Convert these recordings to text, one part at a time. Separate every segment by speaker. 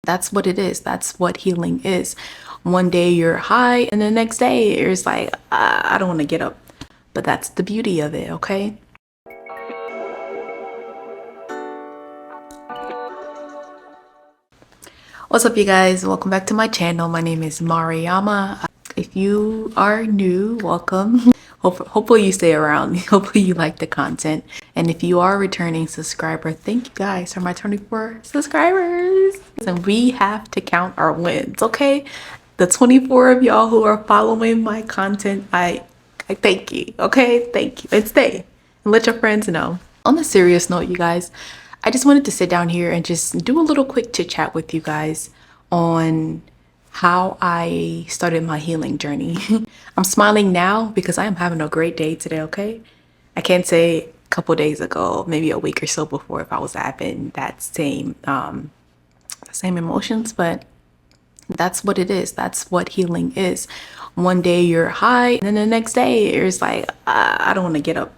Speaker 1: That's what it is. That's what healing is. One day you're high and the next day it's like, I don't want to get up. But that's the beauty of it, okay? What's up, you guys? Welcome back to my channel. My name is Mariama. If you are new, welcome. Hopefully you stay around. Hopefully you like the content. And if you are a returning subscriber, thank you guys for my 24 subscribers. And we have to count our wins, okay? The 24 of y'all who are following my content, I thank you, okay? Thank you. And stay and let your friends know. On a serious note, you guys, I just wanted to sit down here and just do a little quick chit chat with you guys on how I started my healing journey. I'm smiling now because I am having a great day today, okay? I can't say a couple days ago, maybe a week or so before, if I was having that same emotions, but that's what it is. That's what healing is. One day you're high and then the next day it's like, I don't want to get up.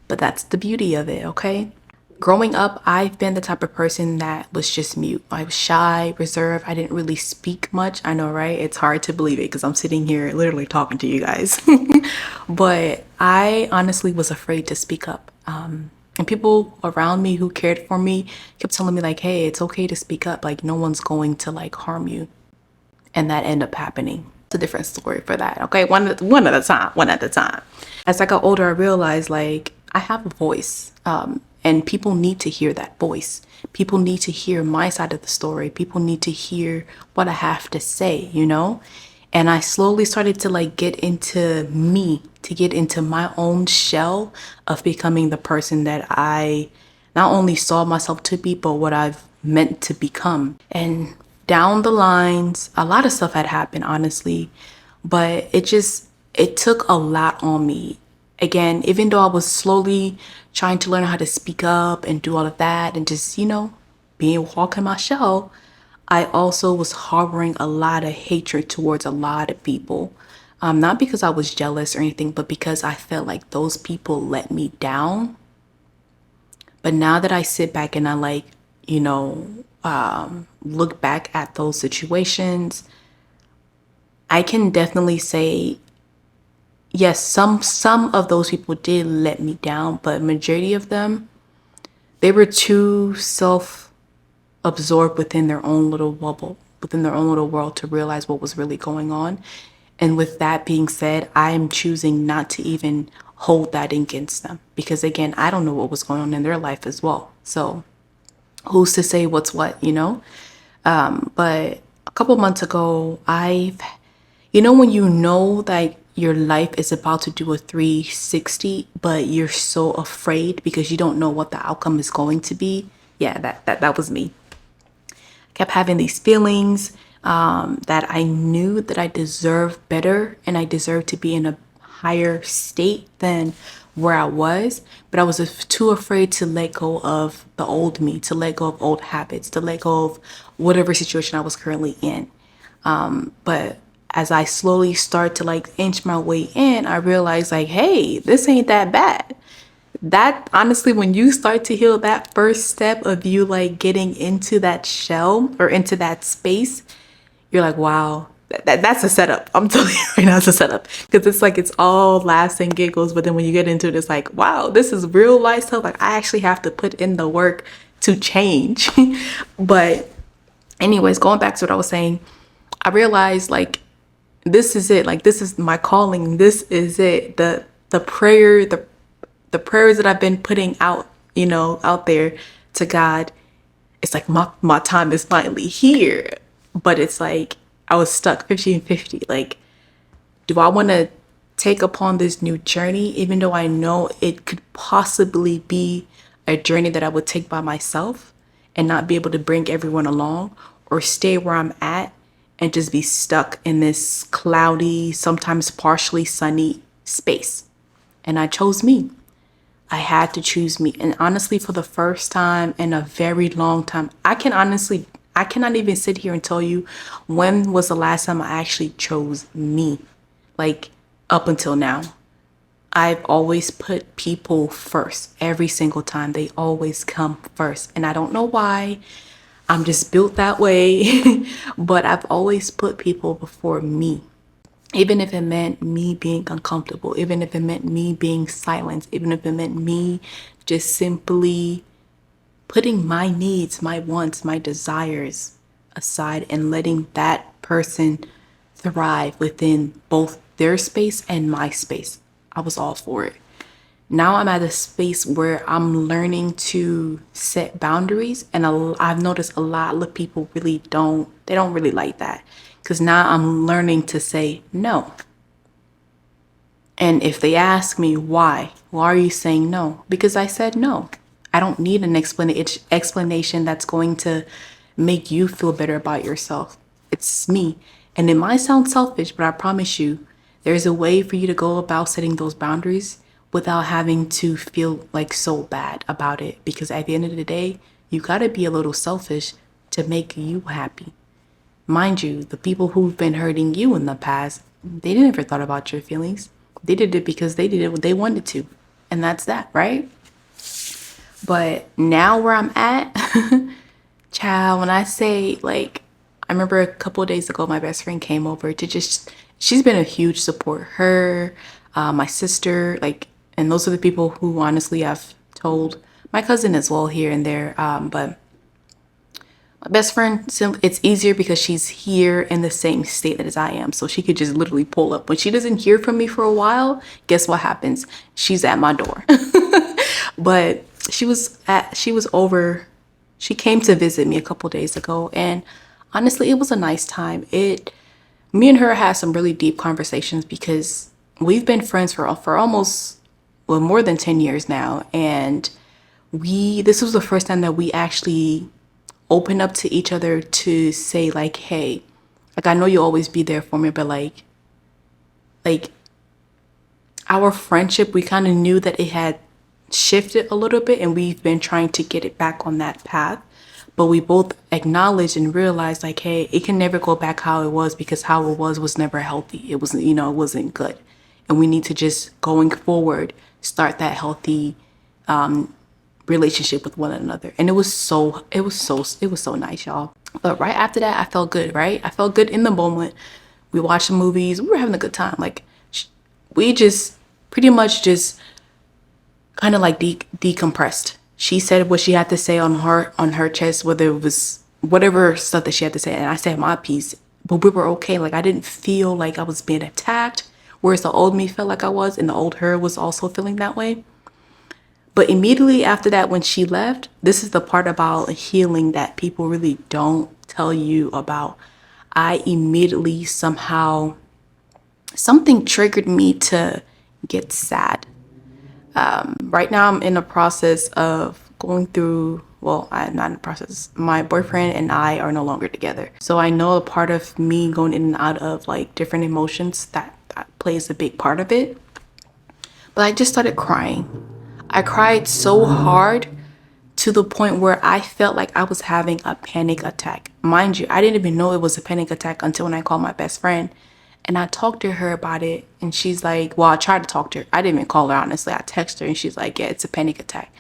Speaker 1: But that's the beauty of it, okay? Growing up, I've been the type of person that was just mute. I was shy, reserved. I didn't really speak much. I know, right? It's hard to believe it because I'm sitting here literally talking to you guys. But I honestly was afraid to speak up. And people around me who cared for me kept telling me like, hey, it's okay to speak up. Like no one's going to like harm you. And that ended up happening. It's a different story for that, okay? One at a time. As I got older, I realized like I have a voice, and people need to hear that voice. People need to hear my side of the story. People need to hear what I have to say, you know? And I slowly started to like get into me, to get into my own shell of becoming the person that I not only saw myself to be, but what I've meant to become. And down the lines, a lot of stuff had happened, honestly, but it took a lot on me. Again, even though I was slowly trying to learn how to speak up and do all of that and just, walking my shell, I also was harboring a lot of hatred towards a lot of people. Not because I was jealous or anything, but because I felt like those people let me down. But now that I sit back and I look back at those situations, I can definitely say, yes, some of those people did let me down, but majority of them, they were too self-absorbed within their own little bubble, within their own little world to realize what was really going on. And with that being said, I am choosing not to even hold that against them because again, I don't know what was going on in their life as well. So who's to say what's what, you know? But a couple months ago, when you know that your life is about to do a 360, but you're so afraid because you don't know what the outcome is going to be. Yeah, that was me. I kept having these feelings that I knew that I deserved better and I deserved to be in a higher state than where I was, but I was too afraid to let go of the old me, to let go of old habits, to let go of whatever situation I was currently in. But as I slowly start to like inch my way in, I realized like, hey, this ain't that bad. That honestly, when you start to heal, that first step of you like getting into that shell or into that space, you're like, wow, that's a setup. I'm telling you right now, it's a setup because it's like it's all laughs and giggles, but then when you get into it, it's like, wow, this is real life stuff. Like I actually have to put in the work to change. But anyways, going back to what I was saying, I realized like this is it. Like this is my calling. This is it. The prayers that I've been putting out, out there to God. It's like my time is finally here. But it's like I was stuck 50-50. Like, do I want to take upon this new journey, even though I know it could possibly be a journey that I would take by myself and not be able to bring everyone along, or stay where I'm at and just be stuck in this cloudy, sometimes partially sunny space? And I chose me. I had to choose me. And honestly, for the first time in a very long time, I cannot even sit here and tell you when was the last time I actually chose me. Like up until now, I've always put people first every single time. They always come first. And I don't know why. I'm just built that way. But I've always put people before me. Even if it meant me being uncomfortable, even if it meant me being silenced, even if it meant me just simply putting my needs, my wants, my desires aside and letting that person thrive within both their space and my space. I was all for it. Now I'm at a space where I'm learning to set boundaries, and I've noticed a lot of people they don't really like that, because now I'm learning to say no. And if they ask me why are you saying no? Because I said no. I don't need an explanation that's going to make you feel better about yourself. It's me. And it might sound selfish, but I promise you, there's a way for you to go about setting those boundaries without having to feel like so bad about it. Because at the end of the day, you got to be a little selfish to make you happy. Mind you, the people who've been hurting you in the past, they didn't ever thought about your feelings. They did it because they did it what they wanted to. And that's that, right? But now where I'm at, child, when I say, like, I remember a couple of days ago, my best friend came over to she's been a huge support. Her, my sister, like, and those are the people who honestly I've told, my cousin as well here and there. But my best friend, it's easier because she's here in the same state as I am. So she could just literally pull up. When she doesn't hear from me for a while, guess what happens? She's at my door. But she came to visit me a couple days ago, and honestly, it was a nice time. Me and her had some really deep conversations because we've been friends for almost, well, more than 10 years now. And this was the first time that we actually opened up to each other to say, like, hey, like, I know you'll always be there for me, but like our friendship, we kind of knew that it had shifted a little bit, and we've been trying to get it back on that path. But we both acknowledged and realized, like, hey, it can never go back how it was, because how it was never healthy. It wasn't, it wasn't good. And we need to just, going forward, start that healthy relationship with one another. And it was so nice, y'all. But right after that, I felt good, right? I felt good in the moment. We watched the movies. We were having a good time. Like, we just pretty much just kind of like decompressed. She said what she had to say on her chest, whether it was whatever stuff that she had to say, and I said my piece. But we were okay. Like, I didn't feel like I was being attacked, whereas the old me felt like I was, and the old her was also feeling that way. But immediately after that, when she left, this is the part about healing that people really don't tell you about. I immediately somehow, something triggered me to get sad. Right now I'm in the process of going through, well, I'm not in the process. My boyfriend and I are no longer together. So I know a part of me going in and out of like different emotions that plays a big part of it. But I just started crying. I cried so hard to the point where I felt like I was having a panic attack. Mind you, I didn't even know it was a panic attack until when I called my best friend. And I talked to her about it, and she's like, well, I tried to talk to her. I didn't even call her, honestly. I texted her, and she's like, yeah, it's a panic attack.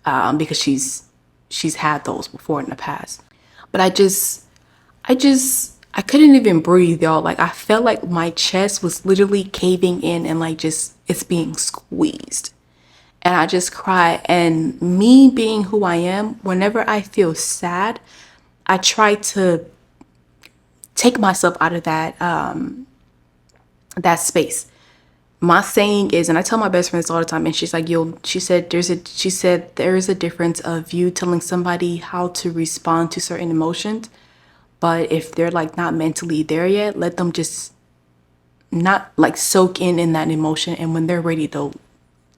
Speaker 1: Because she's had those before in the past. But I couldn't even breathe, y'all. Like, I felt like my chest was literally caving in, and like it's being squeezed. And I just cried. And me being who I am, whenever I feel sad, I try to take myself out of that space. My saying is, and I tell my best friend this all the time, and she's like, she said there is a difference of you telling somebody how to respond to certain emotions, but if they're like not mentally there yet, let them just not like soak in that emotion, and when they're ready, they'll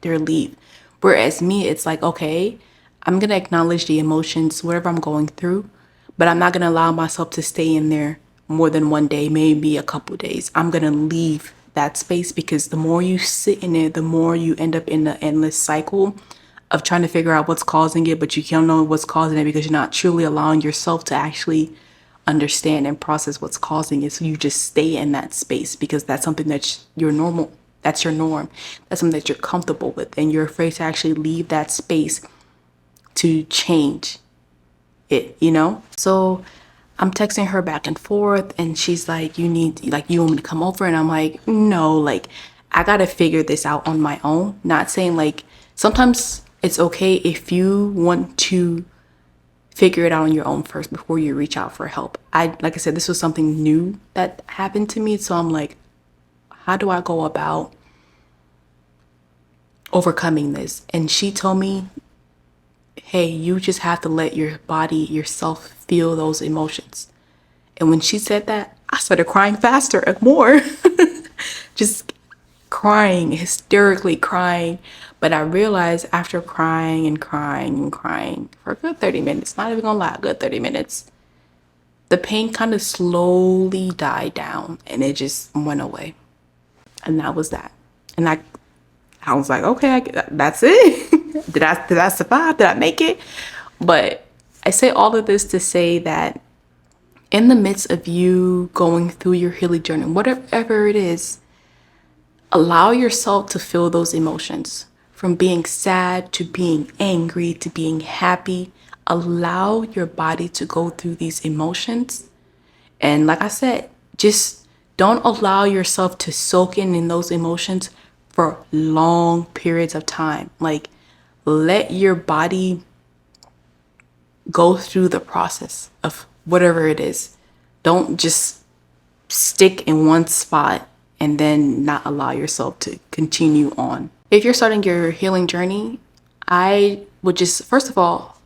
Speaker 1: leave. Whereas me, it's like, okay, I'm gonna acknowledge the emotions, whatever I'm going through, but I'm not gonna allow myself to stay in there more than one day, maybe a couple days. I'm gonna leave that space, because the more you sit in it, the more you end up in the endless cycle of trying to figure out what's causing it, but you can't know what's causing it because you're not truly allowing yourself to actually understand and process what's causing it. So you just stay in that space because that's something that's your normal, that's your norm, that's something that you're comfortable with, and you're afraid to actually leave that space to change it, you know? So I'm texting her back and forth, and she's like, you want me to come over? And I'm like, no, like, I gotta figure this out on my own. Not saying like, sometimes it's okay if you want to figure it out on your own first before you reach out for help. Like I said, this was something new that happened to me. So I'm like, how do I go about overcoming this? And she told me, hey, you just have to let your body, yourself feel those emotions. And when she said that, I started crying faster and more. Just crying, hysterically crying. But I realized after crying and crying and crying for a good 30 minutes, not even gonna lie, a good 30 minutes, the pain kind of slowly died down and it just went away. And that was that. And I was like, okay, that's it. Did I survive? Did I make it? But I say all of this to say that in the midst of you going through your healing journey, whatever it is, allow yourself to feel those emotions, from being sad to being angry to being happy. Allow your body to go through these emotions. And like I said, just don't allow yourself to soak in those emotions for long periods of time. Like, let your body go through the process of whatever it is. Don't just stick in one spot and then not allow yourself to continue on. If you're starting your healing journey, I would just, first of all,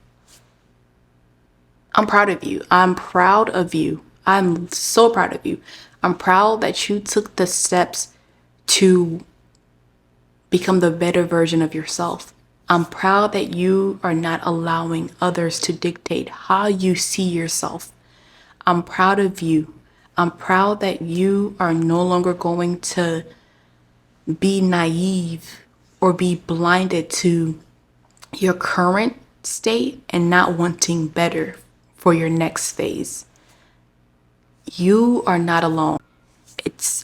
Speaker 1: I'm proud of you. I'm proud of you. I'm so proud of you. I'm proud that you took the steps to become the better version of yourself. I'm proud that you are not allowing others to dictate how you see yourself. I'm proud of you. I'm proud that you are no longer going to be naive or be blinded to your current state and not wanting better for your next phase. You are not alone.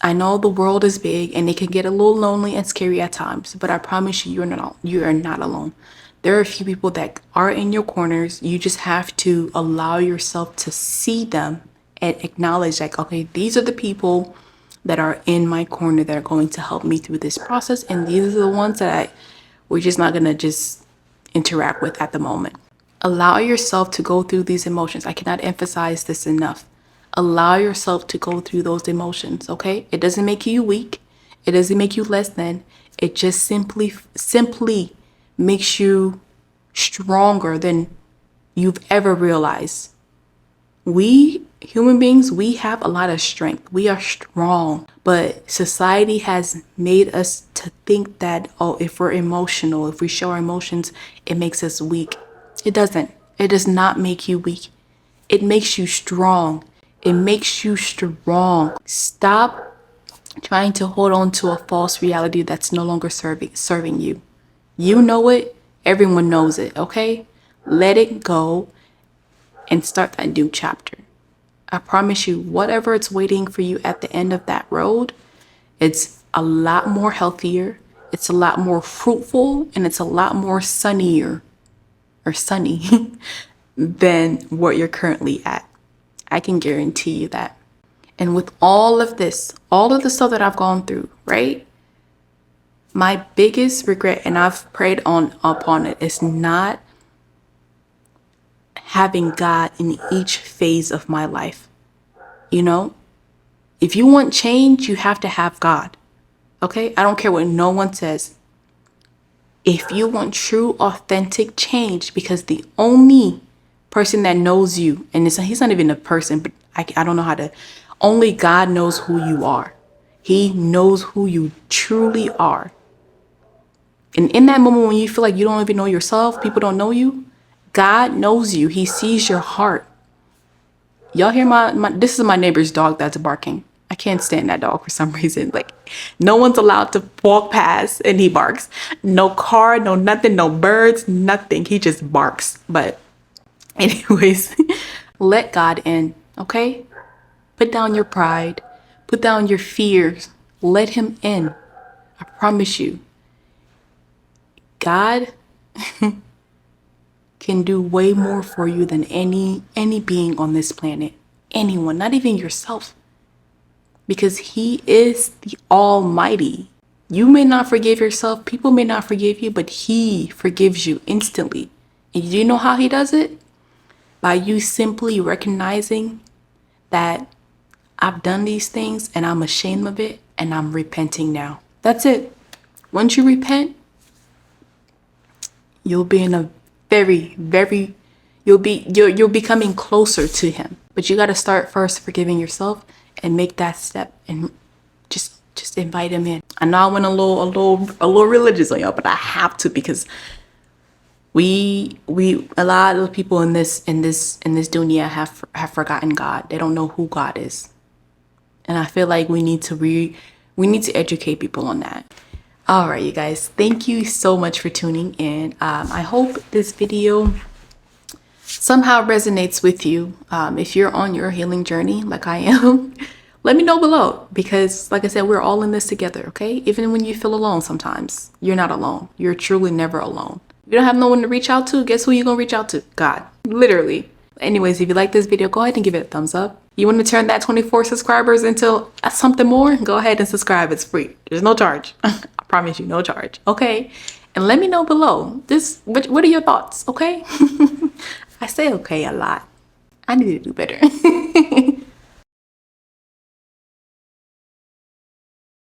Speaker 1: I know the world is big and it can get a little lonely and scary at times, but I promise you, you are not alone. There are a few people that are in your corners. You just have to allow yourself to see them and acknowledge, like, okay, these are the people that are in my corner that are going to help me through this process, and these are the ones that we're just not gonna just interact with at the moment. Allow yourself to go through these emotions. I cannot emphasize this enough. Allow yourself to go through those emotions, okay? It doesn't make you weak. It doesn't make you less than. It just simply makes you stronger than you've ever realized. We human beings, we have a lot of strength. We are strong, but society has made us to think that, oh, if we're emotional, if we show our emotions, it makes us weak. It doesn't. It does not make you weak. It makes you strong. It makes you strong. Stop trying to hold on to a false reality that's no longer serving you. You know it. Everyone knows it, okay? Let it go and start that new chapter. I promise you, whatever it's waiting for you at the end of that road, it's a lot more healthier, it's a lot more fruitful, and it's a lot more sunny than what you're currently at. I can guarantee you that. And with all of the stuff that I've gone through, right? My biggest regret, and I've prayed upon it, is not having God in each phase of my life. You know, if you want change, you have to have God. Okay? I don't care what no one says. If you want true, authentic change, because the only person that knows you, and he's not even a person, but I don't know how to, only God knows who you are. He knows who you truly are. And in that moment when you feel like you don't even know yourself, people don't know you, God knows you. He sees your heart. Y'all hear this is my neighbor's dog that's barking. I can't stand that dog for some reason. Like, no one's allowed to walk past and he barks. No car, no nothing, no birds, nothing. He just barks. But anyways, let God in, okay? Put down your pride. Put down your fears. Let him in. I promise you. God can do way more for you than any being on this planet. Anyone, not even yourself. Because he is the Almighty. You may not forgive yourself, people may not forgive you, but he forgives you instantly. And do you know how he does it? By you simply recognizing that I've done these things and I'm ashamed of it and I'm repenting now. That's it. Once you repent, you'll be in a you're becoming closer to him. But you got to start first forgiving yourself and make that step and just invite him in. I know I went a little religious on y'all, but I have to, because a lot of people in this dunya have forgotten God. They don't know who God is. And I feel like we need to educate people on that. All right, you guys, thank you so much for tuning in. I hope this video somehow resonates with you. If you're on your healing journey like I am, let me know below, because like I said, we're all in this together, okay? Even when you feel alone sometimes, you're not alone. You're truly never alone. If you don't have no one to reach out to, guess who you're gonna reach out to? God, literally. Anyways, if you like this video, go ahead and give it a thumbs up. You want to turn that 24 subscribers into something more? Go ahead and subscribe. It's free. There's no charge. I promise you, no charge. Okay? And let me know below. What are your thoughts? Okay? I say okay a lot. I need to do better.